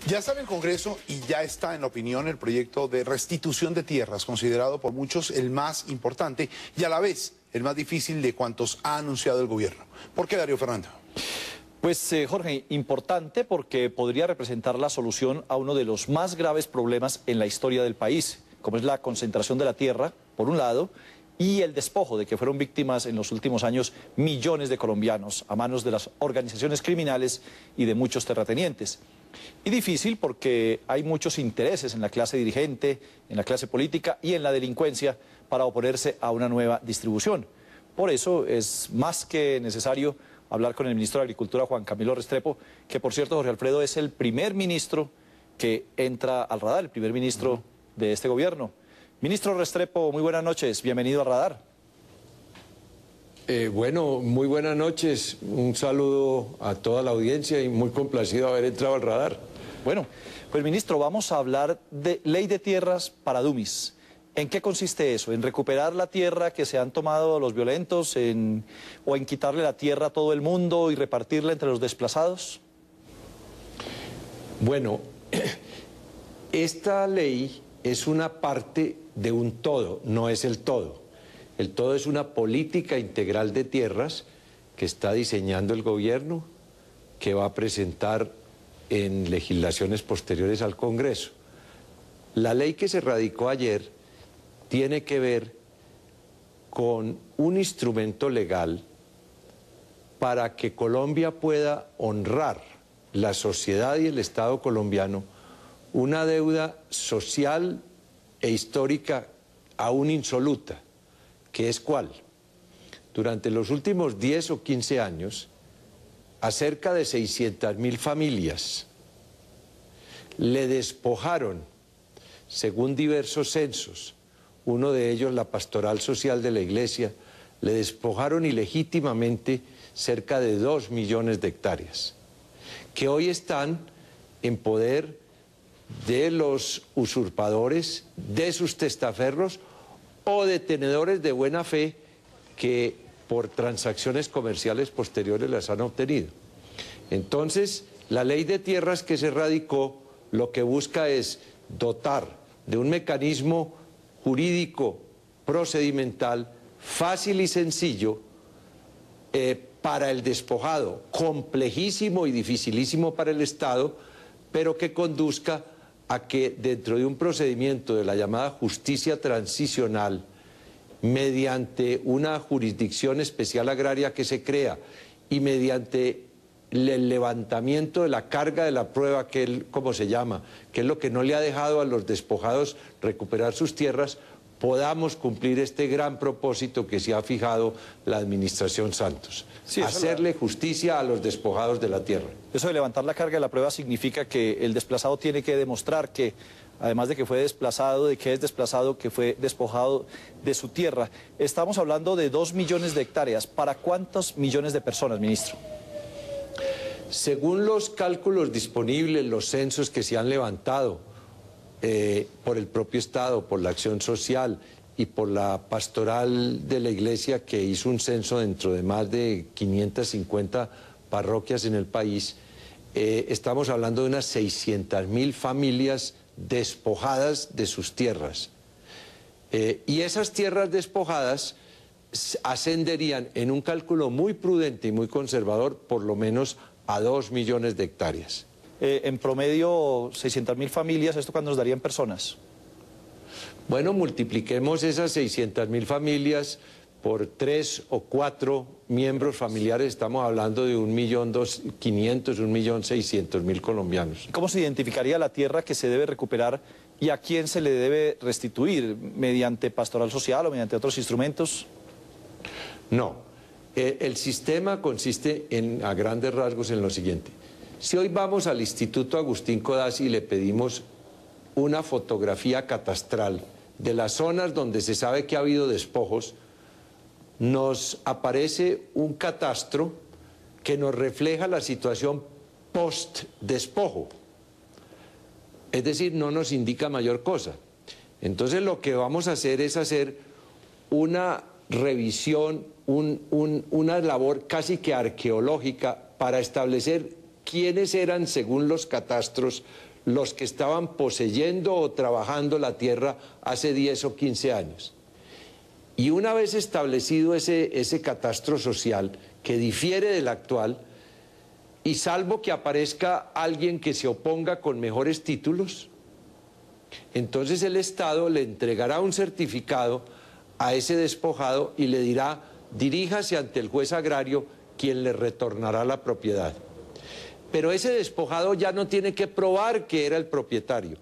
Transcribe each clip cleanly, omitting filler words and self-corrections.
Ya está en el Congreso y ya está en la opinión el proyecto de restitución de tierras, considerado por muchos el más importante y a la vez el más difícil de cuantos ha anunciado el gobierno. ¿Por qué, Darío Fernando? Pues Jorge, importante porque podría representar la solución a uno de los más graves problemas en la historia del país, como es la concentración de la tierra, por un lado, y el despojo de que fueron víctimas en los últimos años millones de colombianos a manos de las organizaciones criminales y de muchos terratenientes. Y difícil porque hay muchos intereses en la clase dirigente, en la clase política y en la delincuencia para oponerse a una nueva distribución. Por eso es más que necesario hablar con el ministro de Agricultura, Juan Camilo Restrepo, que por cierto, Jorge Alfredo, es el primer ministro que entra al radar, el primer ministro de este gobierno. Ministro Restrepo, muy buenas noches, bienvenido al radar. Bueno, muy buenas noches, un saludo a toda la audiencia y muy complacido de haber entrado al radar. Bueno, pues ministro, vamos a hablar de ley de tierras para Dumis. ¿En qué consiste eso? ¿En recuperar la tierra que se han tomado los violentos o en quitarle la tierra a todo el mundo y repartirla entre los desplazados? Bueno, esta ley es una parte de un todo, no es el todo. El todo es una política integral de tierras que está diseñando el gobierno, que va a presentar en legislaciones posteriores al Congreso. La ley que se radicó ayer tiene que ver con un instrumento legal para que Colombia pueda honrar, la sociedad y el Estado colombiano, una deuda social e histórica aún insoluta, que es ¿cuál? Durante los últimos 10 o 15 años, a cerca de 600.000 familias le despojaron, según diversos censos, uno de ellos la Pastoral Social de la Iglesia, le despojaron ilegítimamente cerca de 2 millones de hectáreas, que hoy están en poder de los usurpadores, de sus testaferros o de tenedores de buena fe que por transacciones comerciales posteriores las han obtenido. Entonces, la ley de tierras que se radicó lo que busca es dotar de un mecanismo jurídico procedimental fácil y sencillo para el despojado, complejísimo y dificilísimo para el Estado, pero que conduzca a que dentro de un procedimiento de la llamada justicia transicional, mediante una jurisdicción especial agraria que se crea y mediante el levantamiento de la carga de la prueba, que es como se llama, que es lo que no le ha dejado a los despojados recuperar sus tierras, podamos cumplir este gran propósito que se ha fijado la administración Santos, sí, hacerle justicia a los despojados de la tierra. Eso de levantar la carga de la prueba significa que el desplazado tiene que demostrar que, además de que fue desplazado, de que es desplazado, que fue despojado de su tierra. Estamos hablando de 2 millones de hectáreas. ¿Para cuántos millones de personas, ministro? Según los cálculos disponibles, los censos que se han levantado por el propio Estado, por la acción social y por la pastoral de la Iglesia, que hizo un censo dentro de más de 550 parroquias en el país, estamos hablando de unas 600.000 familias despojadas de sus tierras. Y esas tierras despojadas ascenderían, en un cálculo muy prudente y muy conservador, por lo menos a 2 millones de hectáreas. En promedio, 600.000 familias, ¿esto cuándo nos darían personas? Bueno, multipliquemos esas 600.000 familias por 3 o 4 miembros familiares, estamos hablando de 1.500.000, 1.600.000 colombianos. ¿Cómo se identificaría la tierra que se debe recuperar y a quién se le debe restituir? ¿Mediante pastoral social o mediante otros instrumentos? No, el sistema consiste a grandes rasgos en lo siguiente. Si hoy vamos al Instituto Agustín Codazzi y le pedimos una fotografía catastral de las zonas donde se sabe que ha habido despojos, nos aparece un catastro que nos refleja la situación post-despojo. Es decir, no nos indica mayor cosa. Entonces lo que vamos a hacer es hacer una revisión, una labor casi que arqueológica para establecer quiénes eran, según los catastros, los que estaban poseyendo o trabajando la tierra hace 10 o 15 años. Y una vez establecido ese catastro social, que difiere del actual, y salvo que aparezca alguien que se oponga con mejores títulos, entonces el Estado le entregará un certificado a ese despojado y le dirá: diríjase ante el juez agrario, quien le retornará la propiedad. Pero ese despojado ya no tiene que probar que era el propietario,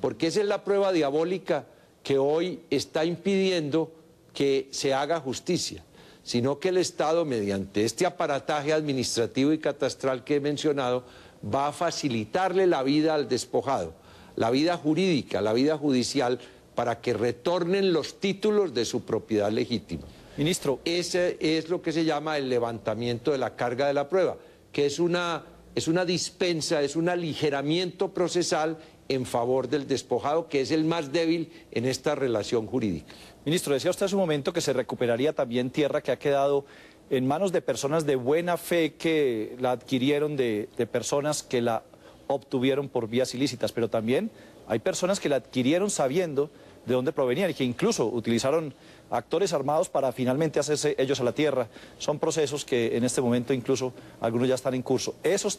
porque esa es la prueba diabólica que hoy está impidiendo que se haga justicia, sino que el Estado, mediante este aparataje administrativo y catastral que he mencionado, va a facilitarle la vida al despojado, la vida jurídica, la vida judicial, para que retornen los títulos de su propiedad legítima. Ministro. Ese es lo que se llama el levantamiento de la carga de la prueba, que es una dispensa, es un aligeramiento procesal en favor del despojado, que es el más débil en esta relación jurídica. Ministro, decía usted hace un momento que se recuperaría también tierra que ha quedado en manos de personas de buena fe que la adquirieron de personas que la obtuvieron por vías ilícitas, pero también hay personas que la adquirieron sabiendo de dónde provenían y que incluso utilizaron actores armados para finalmente hacerse ellos a la tierra. Son procesos que en este momento incluso algunos ya están en curso. ¿Esas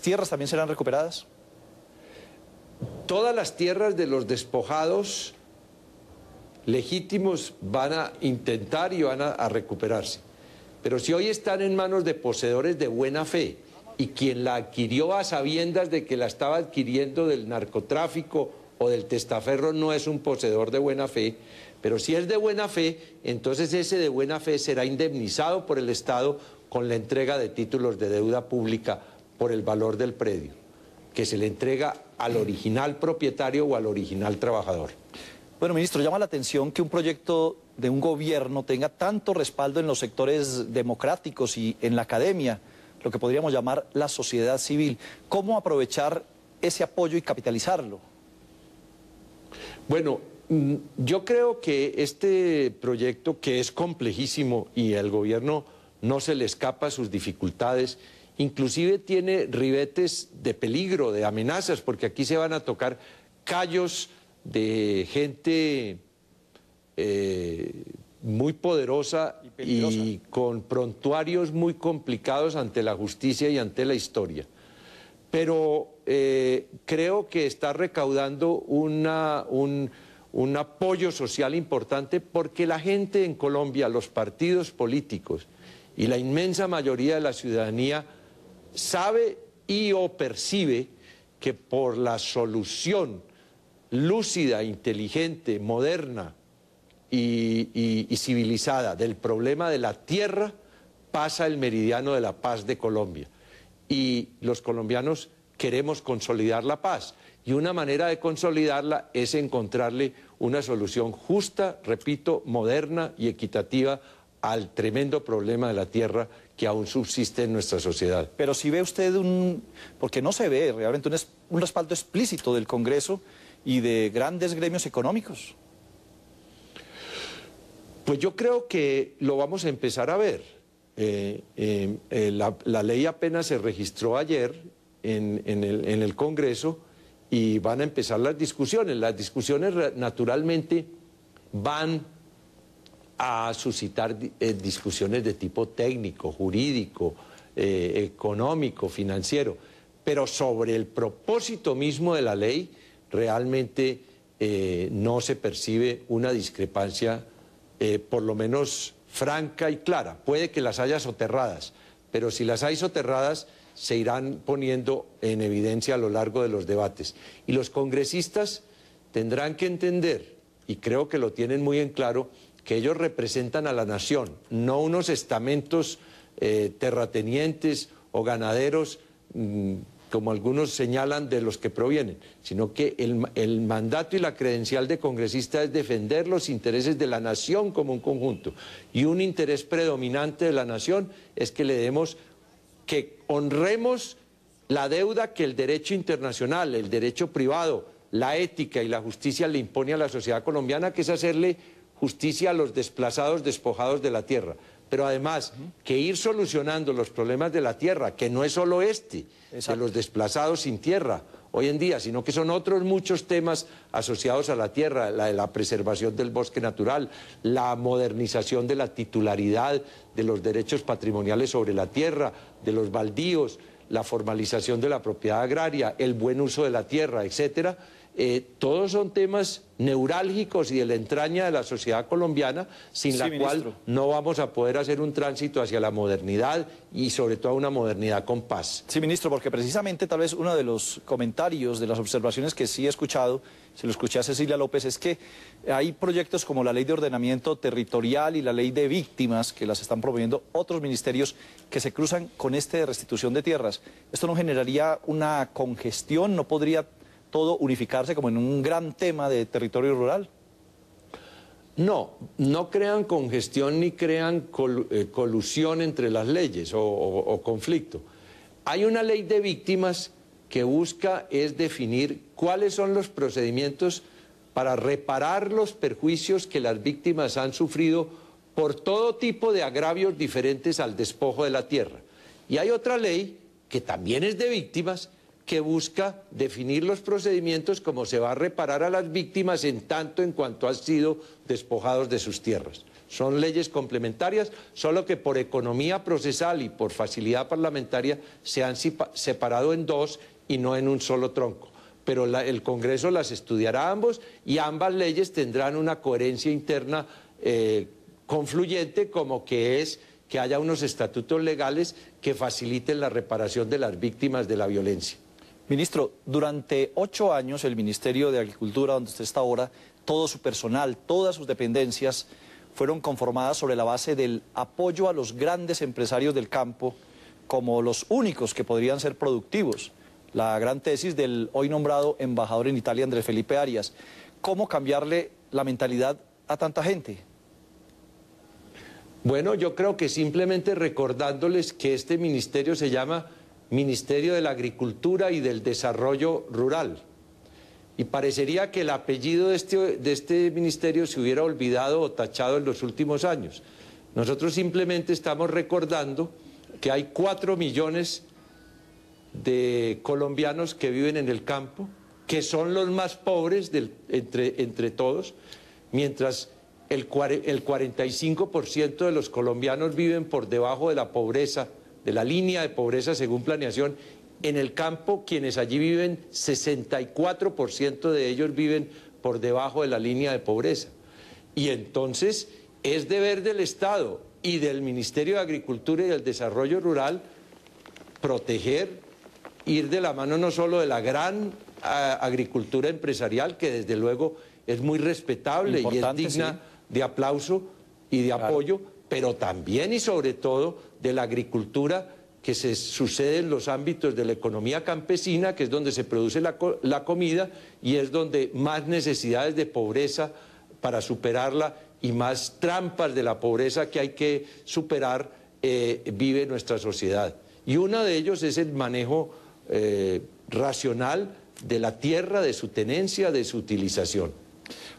tierras también serán recuperadas? Todas las tierras de los despojados legítimos van a intentar y van a recuperarse. Pero si hoy están en manos de poseedores de buena fe y quien la adquirió a sabiendas de que la estaba adquiriendo del narcotráfico o del testaferro no es un poseedor de buena fe, pero si es de buena fe, entonces ese de buena fe será indemnizado por el Estado con la entrega de títulos de deuda pública por el valor del predio, que se le entrega al original propietario o al original trabajador. Bueno, ministro, llama la atención que un proyecto de un gobierno tenga tanto respaldo en los sectores democráticos y en la academia, lo que podríamos llamar la sociedad civil. ¿Cómo aprovechar ese apoyo y capitalizarlo? Bueno, yo creo que este proyecto, que es complejísimo y al gobierno no se le escapa sus dificultades, inclusive tiene ribetes de peligro, de amenazas, porque aquí se van a tocar callos de gente muy poderosa y con prontuarios muy complicados ante la justicia y ante la historia. Pero creo que está recaudando un apoyo social importante, porque la gente en Colombia, los partidos políticos y la inmensa mayoría de la ciudadanía sabe y o percibe que por la solución lúcida, inteligente, moderna y civilizada del problema de la tierra pasa el meridiano de la paz de Colombia. Y los colombianos queremos consolidar la paz, y una manera de consolidarla es encontrarle una solución justa, repito, moderna y equitativa al tremendo problema de la tierra que aún subsiste en nuestra sociedad. Pero si ve usted porque no se ve realmente un respaldo explícito del Congreso y de grandes gremios económicos. Pues yo creo que lo vamos a empezar a ver. La ley apenas se registró ayer en el Congreso y van a empezar las discusiones. Las discusiones naturalmente van a suscitar discusiones de tipo técnico, jurídico, económico, financiero, pero sobre el propósito mismo de la ley realmente no se percibe una discrepancia, por lo menos franca y clara. Puede que las haya soterradas, pero si las hay soterradas se irán poniendo en evidencia a lo largo de los debates. Y los congresistas tendrán que entender, y creo que lo tienen muy en claro, que ellos representan a la nación, no unos estamentos terratenientes o ganaderos, como algunos señalan, de los que provienen, sino que el mandato y la credencial de congresista es defender los intereses de la nación como un conjunto. Y un interés predominante de la nación es que honremos la deuda que el derecho internacional, el derecho privado, la ética y la justicia le impone a la sociedad colombiana, que es hacerle justicia a los desplazados, despojados de la tierra. pero además que ir solucionando los problemas de la tierra, que no es solo de los desplazados sin tierra hoy en día, sino que son otros muchos temas asociados a la tierra, la de la preservación del bosque natural, la modernización de la titularidad de los derechos patrimoniales sobre la tierra, de los baldíos, la formalización de la propiedad agraria, el buen uso de la tierra, etcétera. Todos son temas neurálgicos y de la entraña de la sociedad colombiana, sin la cual no vamos a poder hacer un tránsito hacia la modernidad y sobre todo una modernidad con paz. Sí, ministro, porque precisamente tal vez uno de los comentarios, de las observaciones que sí he escuchado, se lo escuché a Cecilia López, es que hay proyectos como la Ley de Ordenamiento Territorial y la Ley de Víctimas, que las están promoviendo otros ministerios que se cruzan con este de restitución de tierras. ¿Esto no generaría una congestión? ¿No podría todo unificarse como en un gran tema de territorio rural? No, no crean congestión ni crean colusión entre las leyes o conflicto. Hay una ley de víctimas que busca es definir cuáles son los procedimientos para reparar los perjuicios que las víctimas han sufrido por todo tipo de agravios diferentes al despojo de la tierra. Y hay otra ley que también es de víctimas, que busca definir los procedimientos como se va a reparar a las víctimas en tanto en cuanto han sido despojados de sus tierras. Son leyes complementarias, solo que por economía procesal y por facilidad parlamentaria se han separado en dos y no en un solo tronco. Pero el Congreso las estudiará ambos y ambas leyes tendrán una coherencia interna confluyente, como que es que haya unos estatutos legales que faciliten la reparación de las víctimas de la violencia. Ministro, durante 8 años el Ministerio de Agricultura, donde usted está ahora, todo su personal, todas sus dependencias fueron conformadas sobre la base del apoyo a los grandes empresarios del campo como los únicos que podrían ser productivos. La gran tesis del hoy nombrado embajador en Italia, Andrés Felipe Arias. ¿Cómo cambiarle la mentalidad a tanta gente? Bueno, yo creo que simplemente recordándoles que este ministerio se llama Ministerio de la Agricultura y del Desarrollo Rural. Y parecería que el apellido de este ministerio se hubiera olvidado o tachado en los últimos años. Nosotros simplemente estamos recordando que hay 4 millones de colombianos que viven en el campo, que son los más pobres entre todos, mientras el 45% de los colombianos viven por debajo de la pobreza, de la línea de pobreza según planeación. En el campo, quienes allí viven, 64% de ellos viven por debajo de la línea de pobreza. Y entonces es deber del Estado y del Ministerio de Agricultura y del Desarrollo Rural proteger, ir de la mano no solo de la gran agricultura empresarial, que desde luego es muy respetable y es digna de aplauso y de apoyo, pero también y sobre todo de la agricultura que se sucede en los ámbitos de la economía campesina, que es donde se produce la comida y es donde más necesidades de pobreza para superarla y más trampas de la pobreza que hay que superar vive nuestra sociedad. Y uno de ellos es el manejo racional de la tierra, de su tenencia, de su utilización.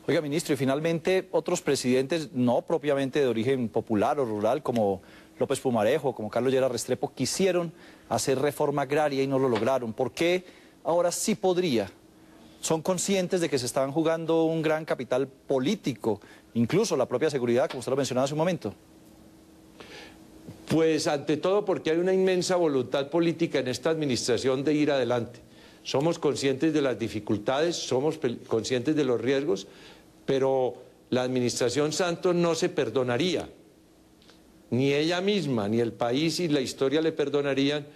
Oiga, ministro, y finalmente otros presidentes, no propiamente de origen popular o rural, como López Pumarejo, como Carlos Lleras Restrepo, quisieron hacer reforma agraria y no lo lograron. ¿Por qué ahora sí podría? ¿Son conscientes de que se estaban jugando un gran capital político, incluso la propia seguridad, como usted lo mencionaba hace un momento? Pues ante todo porque hay una inmensa voluntad política en esta administración de ir adelante. Somos conscientes de las dificultades, somos conscientes de los riesgos, pero la administración Santos no se perdonaría, ni ella misma, ni el país y la historia le perdonarían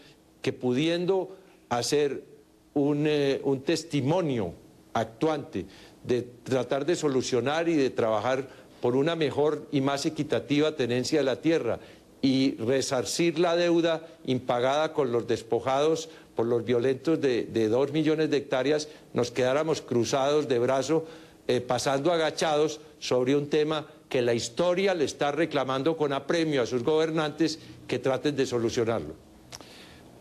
que pudiendo hacer un testimonio actuante de tratar de solucionar y de trabajar por una mejor y más equitativa tenencia de la tierra y resarcir la deuda impagada con los despojados por los violentos de 2 millones de hectáreas, nos quedáramos cruzados de brazo, pasando agachados sobre un tema que la historia le está reclamando con apremio a sus gobernantes que traten de solucionarlo.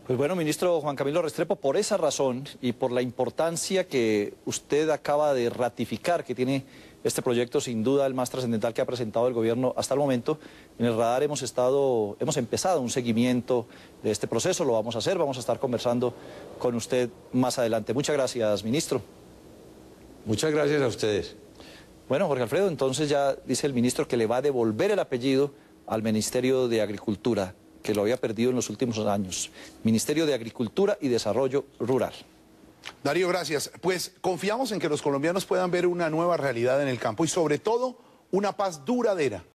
Pues bueno, ministro Juan Camilo Restrepo, por esa razón y por la importancia que usted acaba de ratificar que tiene este proyecto, sin duda el más trascendental que ha presentado el gobierno hasta el momento. En el radar hemos empezado un seguimiento de este proceso, lo vamos a hacer, vamos a estar conversando con usted más adelante. Muchas gracias, ministro. Muchas gracias a ustedes. Bueno, Jorge Alfredo, entonces ya dice el ministro que le va a devolver el apellido al Ministerio de Agricultura, que lo había perdido en los últimos años. Ministerio de Agricultura y Desarrollo Rural. Darío, gracias. Pues confiamos en que los colombianos puedan ver una nueva realidad en el campo y sobre todo una paz duradera